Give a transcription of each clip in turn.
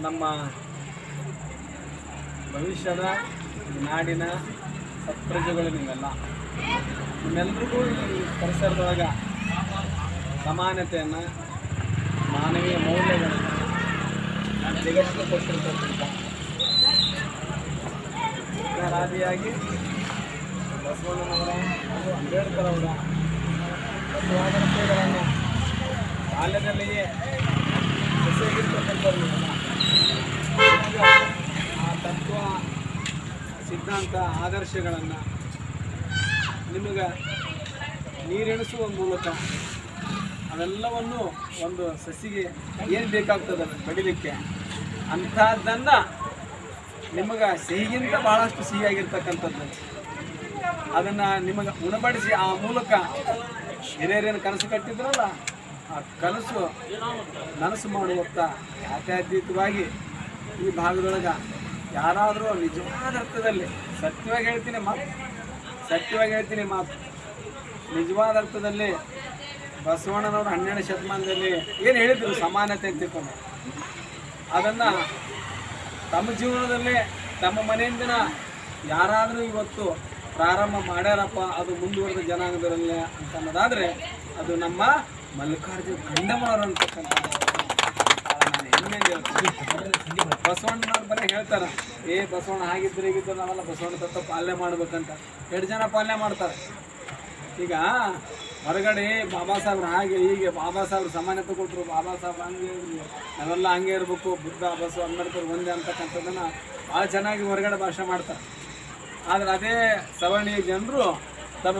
ನಮ್ಮ ಭವಿಷ್ಯದ ನಾಡಿನ ಸತ್ಪ್ರಜೆಗಳು ನೀವೆಲ್ಲ, ನಿಮ್ಮೆಲ್ಲರಿಗೂ ಈ ಪರಿಸರದೊಳಗೆ ಸಮಾನತೆಯನ್ನು, ಮಾನವೀಯ ಮೌಲ್ಯಗಳನ್ನು ಜಗತ್ತಿಗೆ ಕೊಟ್ಟಿರ್ತಕ್ಕಂಥ ಆದಿಯಾಗಿ ಬಸವಣ್ಣನವರ ಹಾಗೂ ಅಂಬೇಡ್ಕರ್ ಅವರ ತತ್ವಾದರ್ಶಗಳನ್ನು ಬಾಲ್ಯದಲ್ಲಿಯೇ ಬೆಸೆಗಿರ್ತಕ್ಕಂಥವ್ರು ಆ ತತ್ವ ಸಿದ್ಧಾಂತ ಆದರ್ಶಗಳನ್ನು ನಿಮಗೆ ನೀರೆಣಿಸುವ ಮೂಲಕ ಅವೆಲ್ಲವನ್ನು ಒಂದು ಸಸಿಗೆ ಏನು ಬೇಕಾಗ್ತದೆ ಬೆಳಿಲಿಕ್ಕೆ ಅಂಥದ್ದನ್ನು ನಿಮಗೆ ಸಿಹಿಗಿಂತ ಭಾಳಷ್ಟು ಸಿಹಿಯಾಗಿರ್ತಕ್ಕಂಥದ್ದು ಅದನ್ನು ನಿಮಗೆ ಉಣಬಡಿಸಿ ಆ ಮೂಲಕ ಹಿರಿಯರೇನು ಕನಸು ಕಟ್ಟಿದ್ರಲ್ಲ ಆ ಕನಸು ನನಸು ಮಾಡುವತ್ತ ಆಧ್ಯಾತ್ಮಿಕವಾಗಿ ಈ ಭಾಗದೊಳಗೆ ಯಾರಾದರೂ ನಿಜವಾದ ಅರ್ಥದಲ್ಲಿ ಸತ್ಯವಾಗಿ ಹೇಳ್ತೀನಿ ಮಾತು ನಿಜವಾದ ಅರ್ಥದಲ್ಲಿ ಬಸವಣ್ಣನವರು 12ನೇ ಶತಮಾನದಲ್ಲಿ ಏನು ಹೇಳಿದ್ರು ಸಮಾನತೆ ಅಂತ ತಿಳ್ಕೊಂಡು ಅದನ್ನು ತಮ್ಮ ಜೀವನದಲ್ಲಿ ತಮ್ಮ ಮನೆಯಿಂದ ಯಾರಾದರೂ ಇವತ್ತು ಪ್ರಾರಂಭ ಮಾಡ್ಯಾರಪ್ಪ ಅದು ಮುಂದುವರೆದ ಜನಾಂಗದಲ್ಲೇ ಅಂತ ಅನ್ನೋದಾದರೆ ಅದು ನಮ್ಮ ಮಲ್ಲಿಕಾರ್ಜುನ ಖಂಡಮ್ಮನವರು ಅಂತಕ್ಕಂಥ ನಾನು ಹೆಮ್ಮೆ ಹೇಳ್ತೀನಿ. ಬಸವಣ್ಣನವ್ರು ಬರೀ ಹೇಳ್ತಾರೆ ಬಸವಣ್ಣ ಹಾಗಿದ್ರೆ ಹೀಗಿದ್ರೆ ನಾವೆಲ್ಲ ಬಸವಣ್ಣ ತತ್ವ ಪಾಲನೆ ಮಾಡ್ಬೇಕಂತ 2 ಜನ ಪಾಲನೆ ಮಾಡ್ತಾರೆ. ಈಗ ಹೊರಗಡೆ ಬಾಬಾ ಸಾಹೇಬ್ರು ಹಾಗೆ ಹೀಗೆ ಬಾಬಾ ಸಾಹೇಬ್ರು ಸಮಾನತೆ ಕೊಟ್ಟರು, ಬಾಬಾ ಸಾಹೇಬ್ ಹಂಗೆ ನಾವೆಲ್ಲ ಹಂಗೆ ಇರಬೇಕು, ಬುದ್ಧ ಬಸವ ಅಂಬೇಡ್ಕರ್ ಒಂದೇ ಅಂತಕ್ಕಂಥದ್ದನ್ನು ಭಾಳ ಚೆನ್ನಾಗಿ ಹೊರಗಡೆ ಭಾಷೆ ಮಾಡ್ತಾರೆ. ಆದರೆ ಅದೇ ಸವರ್ಣೀಯ ಜನರು ತಮ್ಮ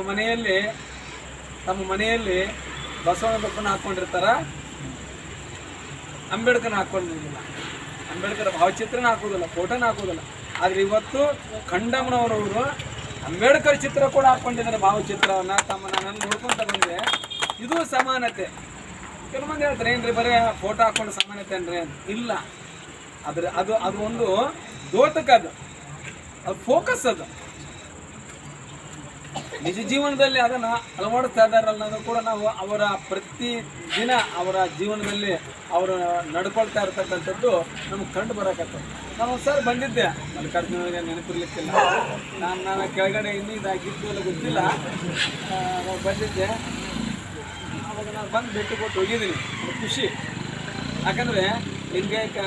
ಮನೆಯಲ್ಲಿ ಬಸವಣ್ಣ ತಪ್ಪನ್ನು ಹಾಕ್ಕೊಂಡಿರ್ತಾರೆ, ಅಂಬೇಡ್ಕರ್ನ ಹಾಕ್ಕೊಂಡಿರಲಿಲ್ಲ, ಅಂಬೇಡ್ಕರ್ ಭಾವಚಿತ್ರನ ಹಾಕೋದಿಲ್ಲ, ಫೋಟೋನ ಹಾಕೋದಿಲ್ಲ. ಆದರೆ ಇವತ್ತು ಖಂಡಮ್ಮನವರವರು ಅಂಬೇಡ್ಕರ್ ಚಿತ್ರ ಕೂಡ ಹಾಕ್ಕೊಂಡಿದ್ದಾರೆ, ಭಾವಚಿತ್ರವನ್ನು ನಾನು ನೋಡ್ಕೊತ ಬಂದೆ. ಇದು ಸಮಾನತೆ. ಕೆಲವು ಮಂದಿ ಹೇಳ್ತಾರೆ ಏನ್ರಿ ಬರೀ ಫೋಟೋ ಹಾಕ್ಕೊಂಡು ಸಮಾನತೆ ಅನ್ರಿ ಅಂತ. ಇಲ್ಲ, ಅದು ಒಂದು ದೋಟಕ, ಅದು ಫೋಕಸ್. ಅದು ನಿಜ ಜೀವನದಲ್ಲಿ ಅದನ್ನು ಅಳವಡಿಸ್ತಾ ಇದ್ದಾರೆ ಅನ್ನೋದು ಕೂಡ ನಾವು ಅವರ ಪ್ರತಿದಿನ ಅವರ ಜೀವನದಲ್ಲಿ ಅವರು ನಡ್ಕೊಳ್ತಾ ಇರ್ತಕ್ಕಂಥದ್ದು ನಮ್ಗೆ ಕಂಡು ಬರೋಕತ್ತದ. ನಾನು ಒಂದ್ಸಾರಿ ಬಂದಿದ್ದೆ ಮಲ್ಲಿಕಾರ್ಜುನ, ನೆನಪಿರ್ಲಿಕ್ಕಿಲ್ಲ, ನಾನು ಕೆಳಗಡೆ ಇನ್ನೂ ಇದಾಗಿತ್ತು ಎಲ್ಲ ಗೊತ್ತಿಲ್ಲ, ಬಂದಿದ್ದೆ. ಅವಾಗ ನಾನು ಬಂದು ಭೇಟಿ ಕೊಟ್ಟು ಹೋಗಿದ್ದೀನಿ. ಖುಷಿ, ಯಾಕಂದರೆ ಲಿಂಗೈಕ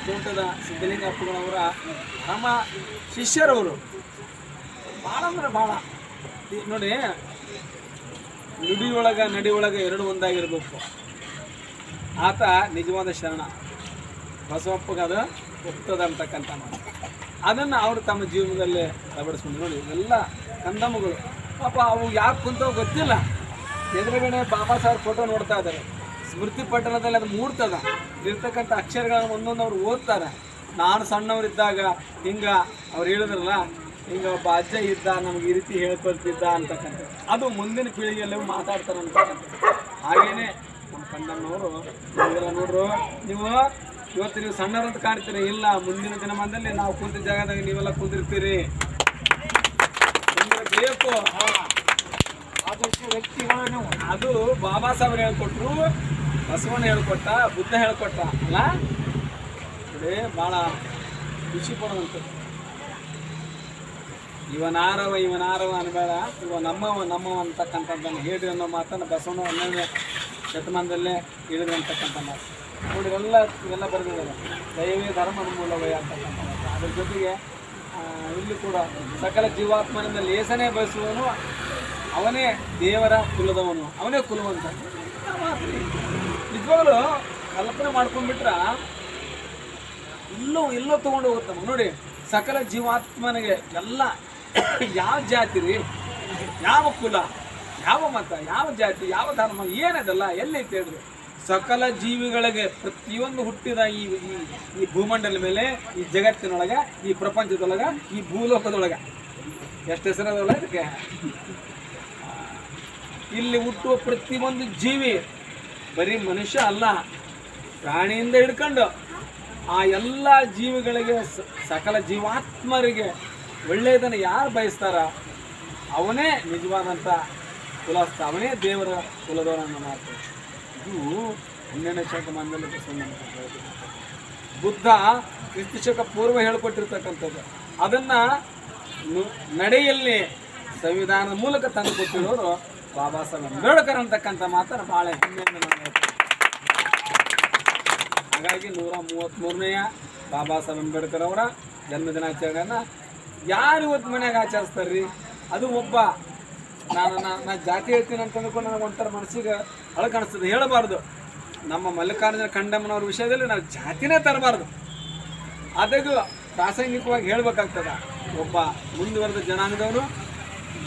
ತೋಟದ ಸಿದ್ಧಲಿಂಗಪ್ಪನವರ ನಮ್ಮ ಶಿಷ್ಯರವರು ಭಾಳ ಅಂದ್ರೆ ಭಾಳ ನೋಡಿ, ನಡಿಯೊಳಗೆ ಎರಡು ಒಂದಾಗಿರ್ಬೇಕು. ಆತ ನಿಜವಾದ ಶರಣ, ಬಸವಪ್ಪಗದು ಒಪ್ತದ ಅಂತಕ್ಕಂಥ ಮಾತು. ಅದನ್ನು ಅವರು ತಮ್ಮ ಜೀವನದಲ್ಲೇ ಅಳವಡಿಸ್ಕೊಂಡು ನೋಡಿ. ಇವೆಲ್ಲ ಕಂದಮ್ಮಗಳು ಪಾಪ ಅವು ಯಾಕೆ ಕುಂತವ ಗೊತ್ತಿಲ್ಲ, ಎದುರುಗಡೆ ಬಾಬಾ ಸಾಹೇಬ್ ಫೋಟೋ ನೋಡ್ತಾ ಇದ್ದಾರೆ, ಸ್ಮೃತಿ ಪಟ್ಟಣದಲ್ಲಿ ಅದು ಮೂಡ್ತದ, ಇರ್ತಕ್ಕಂಥ ಅಕ್ಷರಗಳನ್ನು ಒಂದೊಂದು ಅವ್ರು ಓದ್ತಾರೆ. ನಾನು ಸಣ್ಣವರಿದ್ದಾಗ ಹಿಂಗೆ ಅವ್ರು ಹೇಳಿದ್ರಲ್ಲ, ಹಿಂಗೆ ಒಬ್ಬ ಅಜ್ಜ ಇದ್ದ, ನಮ್ಗೆ ಈ ರೀತಿ ಹೇಳ್ಕೊಳ್ತಿದ್ದ ಅಂತಕ್ಕಂಥ ಅದು ಮುಂದಿನ ಪೀಳಿಗೆಯಲ್ಲಿ ಮಾತಾಡ್ತಾರೆ ಅಂತಕ್ಕಂಥ. ಹಾಗೇನೆ ನಮ್ಮ ಕಂದಮ್ಮನವರು ನೀವೆಲ್ಲ ನೋಡ್ರು, ಇವತ್ತು ನೀವು ಸಣ್ಣರಂತ ಕಾಣ್ತೀರಿ, ಇಲ್ಲ ಮುಂದಿನ ದಿನಮಾನದಲ್ಲಿ ನಾವು ಕೂತ ಜಾಗದಾಗ ನೀವೆಲ್ಲ ಕೂತಿರ್ತೀರಿ. ನಿಮಗೆ ಬೇಕು ಆದರ್ಶ ವ್ಯಕ್ತಿಗಳು. ಅದು ಬಾಬಾ ಸಾಹೇಬ್ರು ಹೇಳ್ಕೊಟ್ರು, ಬಸವಣ್ಣ ಹೇಳ್ಕೊಟ್ಟ, ಬುದ್ಧ ಹೇಳ್ಕೊಟ್ಟ ಅಲ್ಲ. ನೋಡಿ ಭಾಳ ಖುಷಿ ಪಡುವಂಥದ್ದು. ಇವನಾರವ ಅನ್ಬೇಡ, ಇವ ನಮ್ಮವ ಅಂತಕ್ಕಂಥದ್ದನ್ನು ಹೇಳಿ ಅನ್ನೋ ಮಾತನ್ನು ಬಸವಣ್ಣ 11ನೇ ಶತಮಾನದಲ್ಲೇ ಹೇಳಿದ್ರು ಅಂತಕ್ಕಂಥ ಮಾತು. ನೋಡಿ ಇವೆಲ್ಲ ಬರೆದಿದ್ದಾರೆ, ದೈವೀಯ ಧರ್ಮದ ಮೂಲವೇ ಅಂತಕ್ಕಂಥ ಮಾತು. ಅದ್ರ ಜೊತೆಗೆ ಇಲ್ಲಿ ಕೂಡ ಸಕಲ ಜೀವಾತ್ಮನಿಂದ ಲೇಸನೆ ಬಯಸುವವನು ಅವನೇ ದೇವರ ಕುಲದವನು, ಅವನೇ ಕುಲವಂತ ನಿಜವಾಗಲೂ ಕಲ್ಪನೆ ಮಾಡ್ಕೊಂಡ್ಬಿಟ್ರೆ ಎಲ್ಲೋ ತೊಗೊಂಡು ಹೋಗುತ್ತಮ್ಮ. ನೋಡಿ, ಸಕಲ ಜೀವಾತ್ಮನಿಗೆ ಎಲ್ಲ ಯಾವ ಜಾತಿ ರೀ, ಯಾವ ಕುಲ, ಯಾವ ಮತ, ಯಾವ ಜಾತಿ, ಯಾವ ಧರ್ಮ ಏನದಲ್ಲ ಎಲ್ಲೈತೆ ಹೇಳ್ರಿ. ಸಕಲ ಜೀವಿಗಳಿಗೆ ಪ್ರತಿಯೊಂದು ಹುಟ್ಟಿದ ಈ ಭೂಮಂಡಲ ಮೇಲೆ, ಈ ಜಗತ್ತಿನೊಳಗೆ, ಈ ಪ್ರಪಂಚದೊಳಗೆ, ಈ ಭೂಲೋಕದೊಳಗೆ ಎಷ್ಟು ಹೆಸರದಲ್ಲ ಇದಕ್ಕೆ. ಇಲ್ಲಿ ಹುಟ್ಟುವ ಪ್ರತಿಯೊಂದು ಜೀವಿ ಬರೀ ಮನುಷ್ಯ ಅಲ್ಲ, ಪ್ರಾಣಿಯಿಂದ ಹಿಡ್ಕೊಂಡು ಆ ಎಲ್ಲ ಜೀವಿಗಳಿಗೆ, ಸಕಲ ಜೀವಾತ್ಮರಿಗೆ ಒಳ್ಳೆಯದನ್ನು ಯಾರು ಬಯಸ್ತಾರ ಅವನೇ ನಿಜವಾದಂಥ ಕುಲಸ್ಥ, ಅವನೇ ದೇವರ ಕುಲದವರನ್ನು ಮಾಡ್ತಾರೆ. ಇದು 12ನೇ ಶತಮಾನದಲ್ಲಿ ಬಸವಣ್ಣನ ಬುದ್ಧ ಕ್ರಿಸ್ತ ಶಕ ಪೂರ್ವ ಹೇಳ್ಕೊಟ್ಟಿರ್ತಕ್ಕಂಥದ್ದು ಅದನ್ನು ನಡೆಯಲ್ಲಿ ಸಂವಿಧಾನದ ಮೂಲಕ ತಂದು ಕೊಟ್ಟಿರೋರು ಬಾಬಾ ಸಾಹೇಬ್ ಅಂಬೇಡ್ಕರ್ ಅಂತಕ್ಕಂಥ ಮಾತನ್ನು ಭಾಳ ಹೆಮ್ಮೆಯಿಂದ ನಾನು ಹೇಳ್ತೀನಿ. ಹಾಗಾಗಿ 133ನೇ ಬಾಬಾ ಸಾಹೇಬ್ ಅಂಬೇಡ್ಕರ್ ಅವರ ಜನ್ಮದಿನಾಚರಣೆಯನ್ನು ಯಾರು ಇವತ್ತು ಮನೆಯಾಗ ಆಚರಿಸ್ತಾರೆ ರೀ? ಅದು ಒಬ್ಬ ನಾನು ಜಾತಿ ಹೇಳ್ತೀನಿ ಅಂತ ಅಂದ್ಕೊಂಡು ನನಗೆ ಒಂಥರ ಮನಸ್ಸಿಗೆ ಅಳಕಾಣಿಸ್ತದೆ. ಹೇಳಬಾರ್ದು. ನಮ್ಮ ಮಲ್ಲಿಕಾರ್ಜುನ ಖಂಡಮ್ಮನವ್ರ ವಿಷಯದಲ್ಲಿ ನಾವು ಜಾತಿನೇ ತರಬಾರ್ದು. ಆದಾಗೂ ಪ್ರಾಸಂಗಿಕವಾಗಿ ಹೇಳ್ಬೇಕಾಗ್ತದೆ. ಒಬ್ಬ ಮುಂದುವರೆದ ಜನಾಂಗದವರು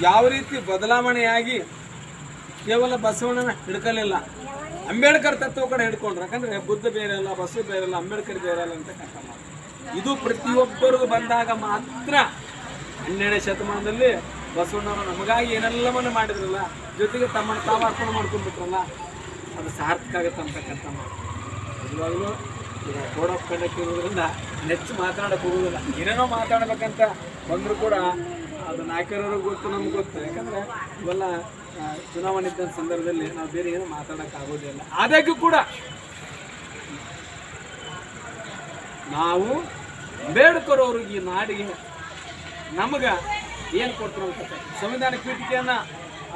ಯಾವ ರೀತಿ ಬದಲಾವಣೆಯಾಗಿ ಕೇವಲ ಬಸವಣ್ಣನ ಹಿಡ್ಕಲಿಲ್ಲ, ಅಂಬೇಡ್ಕರ್ ತತ್ವ ಕಡೆ ಹಿಡ್ಕೊಂಡ್ರು. ಯಾಕಂದರೆ ಬುದ್ಧ ಬೇರೆ ಅಲ್ಲ, ಬಸವ ಬೇರೆ ಅಲ್ಲ, ಅಂಬೇಡ್ಕರ್ ಬೇರೆ ಅಲ್ಲ ಅಂತಕ್ಕಂಥ ಮಾತು. ಇದು ಪ್ರತಿಯೊಬ್ಬರಿಗೂ ಬಂದಾಗ ಮಾತ್ರ 12ನೇ ಶತಮಾನದಲ್ಲಿ ಬಸವಣ್ಣವರು ನಮಗಾಗಿ ಏನೆಲ್ಲವನ್ನು ಮಾಡಿದ್ರಲ್ಲ, ಜೊತೆಗೆ ತಮ್ಮನ್ನು ತಾವು ಅರ್ಪಣೆ ಮಾಡ್ಕೊಂಡ್ಬಿಟ್ರಲ್ಲ, ಅದು ಸಾರ್ಥಕ ಆಗುತ್ತೆ ಅಂತಕ್ಕಂಥ ಮಾತು. ನಿಜವಾಗಲೂ ಈಗ ಕೋಡ್ ಆಫ್ ಕಂಡಕ್ಟ್ ಇರೋದ್ರಿಂದ ಹೆಚ್ಚು ಮಾತಾಡೋಕೆ ಹೋಗೋದಿಲ್ಲ. ಏನೇನೋ ಮಾತಾಡ್ಬೇಕಂತ ಬಂದರೂ ಕೂಡ ಅದು ನಾಯಕರವ್ರಿಗೆ ಗೊತ್ತು, ನಮ್ಗೆ ಗೊತ್ತು. ಯಾಕಂದರೆ ಇವೆಲ್ಲ ಚುನಾವಣೆ ಇದ್ದ ಸಂದರ್ಭದಲ್ಲಿ ನಾವು ಬೇರೆ ಏನೋ ಮಾತಾಡೋಕ್ಕಾಗೋದಿಲ್ಲ. ಆದಾಗ್ಯೂ ಕೂಡ ನಾವು ಅಂಬೇಡ್ಕರ್ ಅವರು ಈ ನಾಡಿಗೆ ನಮಗೆ ಏನು ಕೊಟ್ಟರು ಅಂತ ಸಂವಿಧಾನ ಪೀಠಿಕೆಯನ್ನು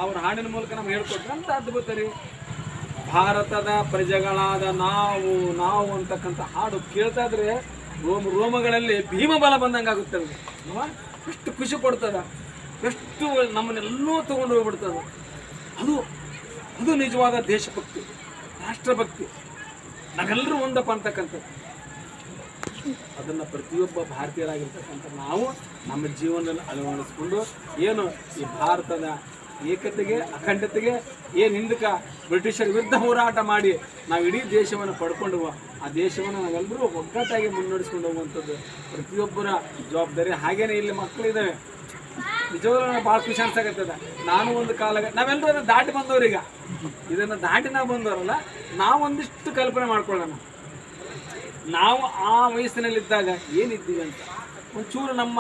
ಅವ್ರ ಹಾಡಿನ ಮೂಲಕ ನಮ್ಗೆ ಹೇಳ್ಕೊಟ್ರು ಅಂತ ಅದ್ಭುತ ರೀ. ಭಾರತದ ಪ್ರಜೆಗಳಾದ ನಾವು ನಾವು ಅಂತಕ್ಕಂಥ ಹಾಡು ಕೇಳ್ತಾ ಇದ್ರೆ ರೋಮಗಳಲ್ಲಿ ಭೀಮಬಲ ಬಂದಂಗೆ ಆಗುತ್ತದೆ. ಎಷ್ಟು ಖುಷಿ ಕೊಡ್ತದ, ಎಷ್ಟು ನಮ್ಮನ್ನೆಲ್ಲೂ ತೊಗೊಂಡು ಹೋಗ್ಬಿಡ್ತದೆ. ಅದು ಅದು ನಿಜವಾದ ದೇಶಭಕ್ತಿ, ರಾಷ್ಟ್ರಭಕ್ತಿ, ನಾವೆಲ್ಲರೂ ಒಂದಪ್ಪ ಅಂತಕ್ಕಂಥದ್ದು. ಅದನ್ನು ಪ್ರತಿಯೊಬ್ಬ ಭಾರತೀಯರಾಗಿರ್ತಕ್ಕಂಥ ನಾವು ನಮ್ಮ ಜೀವನದಲ್ಲಿ ಅಳವಡಿಸ್ಕೊಂಡು ಏನು ಈ ಭಾರತದ ಏಕತೆಗೆ ಅಖಂಡತೆಗೆ ಏನು ಹಿಂದಕ್ಕೆ ಬ್ರಿಟಿಷರ ವಿರುದ್ಧ ಹೋರಾಟ ಮಾಡಿ ನಾವು ಇಡೀ ದೇಶವನ್ನು ಪಡ್ಕೊಂಡು ಆ ದೇಶವನ್ನು ನಾವೆಲ್ಲರೂ ಒಗ್ಗಟ್ಟಾಗಿ ಮುನ್ನಡೆಸ್ಕೊಂಡು ಹೋಗುವಂಥದ್ದು ಪ್ರತಿಯೊಬ್ಬರ ಜವಾಬ್ದಾರಿ. ಹಾಗೇನೇ ಇಲ್ಲಿ ಮಕ್ಕಳಿದ್ದಾವೆ. ನಿಜವಾಗ್ಲೂ ನನಗೆ ಭಾಳ ಖುಷಿ ಅನ್ಸಕತ್ತದ. ನಾನು ಒಂದು ಕಾಲ ನಾವೆಲ್ಲರೂ ಅದನ್ನು ದಾಟಿ ಬಂದವ್ರೀಗ, ಇದನ್ನು ದಾಟಿ ನಾವು ಬಂದವರಲ್ಲ, ನಾವು ಒಂದಿಷ್ಟು ಕಲ್ಪನೆ ಮಾಡ್ಕೊಳ್ಳೋಣ. ನಾವು ಆ ವಯಸ್ಸಿನಲ್ಲಿದ್ದಾಗ ಏನಿದ್ದೀವಿ ಅಂತ ಒಂಚೂರು ನಮ್ಮ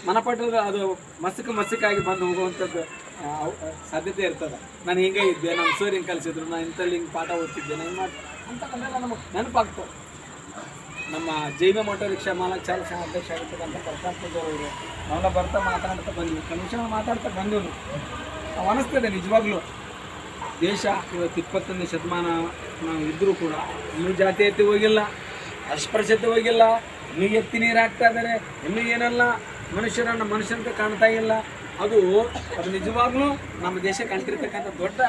ಮನಪಟ್ಟದ ಅದು ಮಸಕಾಗಿ ಬಂದು ಹೋಗುವಂಥದ್ದು ಸಾಧ್ಯತೆ ಇರ್ತದೆ. ನಾನು ಹಿಂಗೆ ಇದ್ದೆ, ನಮ್ಮ ಸರ್ ಹಿಂಗೆ ಕಲಿಸಿದ್ರು, ನಾನು ಇಂಥಲ್ಲಿ ಹಿಂಗೆ ಪಾಠ ಓದ್ತಿದ್ದೆ, ನಾನು ಮಾಡಿ ಅಂತಕ್ಕಂಥೆಲ್ಲ ನಮಗೆ ನೆನಪಾಗ್ತವೆ. ನಮ್ಮ ಜೈವ ಮೋಟರ್ ರಿಕ್ಷಾ ಮಾಲಕ ಚಾಲಕ ಅಧ್ಯಕ್ಷ ಆಗಿರ್ತಕ್ಕಂಥ ಪ್ರಶಾಂತದವರು ನಾವೆಲ್ಲ ಬರ್ತಾ ಮಾತಾಡ್ತಾ ಬಂದ್ವಿ, ಕಮಿಷನ್ ಮಾತಾಡ್ತಾ ಬಂದವು. ನಾವು ಅನಿಸ್ತದೆ ನಿಜವಾಗ್ಲೂ ದೇಶ ಇವತ್ತು 21ನೇ ಶತಮಾನ ನಾವು ಇದ್ದರೂ ಕೂಡ ಇನ್ನೂ ಜಾತೀಯತೆ ಹೋಗಿಲ್ಲ, ಅಸ್ಪೃಶ್ಯತೆ ಹೋಗಿಲ್ಲ, ಇನ್ನೂ ಎತ್ತಿ ನೀರು ಹಾಕ್ತಾ ಇದ್ದಾರೆ, ಇನ್ನೂ ಏನಲ್ಲ ಮನುಷ್ಯರನ್ನು ಮನುಷ್ಯರಂತೆ ಕಾಣ್ತಾ ಇಲ್ಲ. ಅದು ನಿಜವಾಗ್ಲೂ ನಮ್ಮ ದೇಶಕ್ಕೆ ಅಂಟಿರ್ತಕ್ಕಂಥ ದೊಡ್ಡ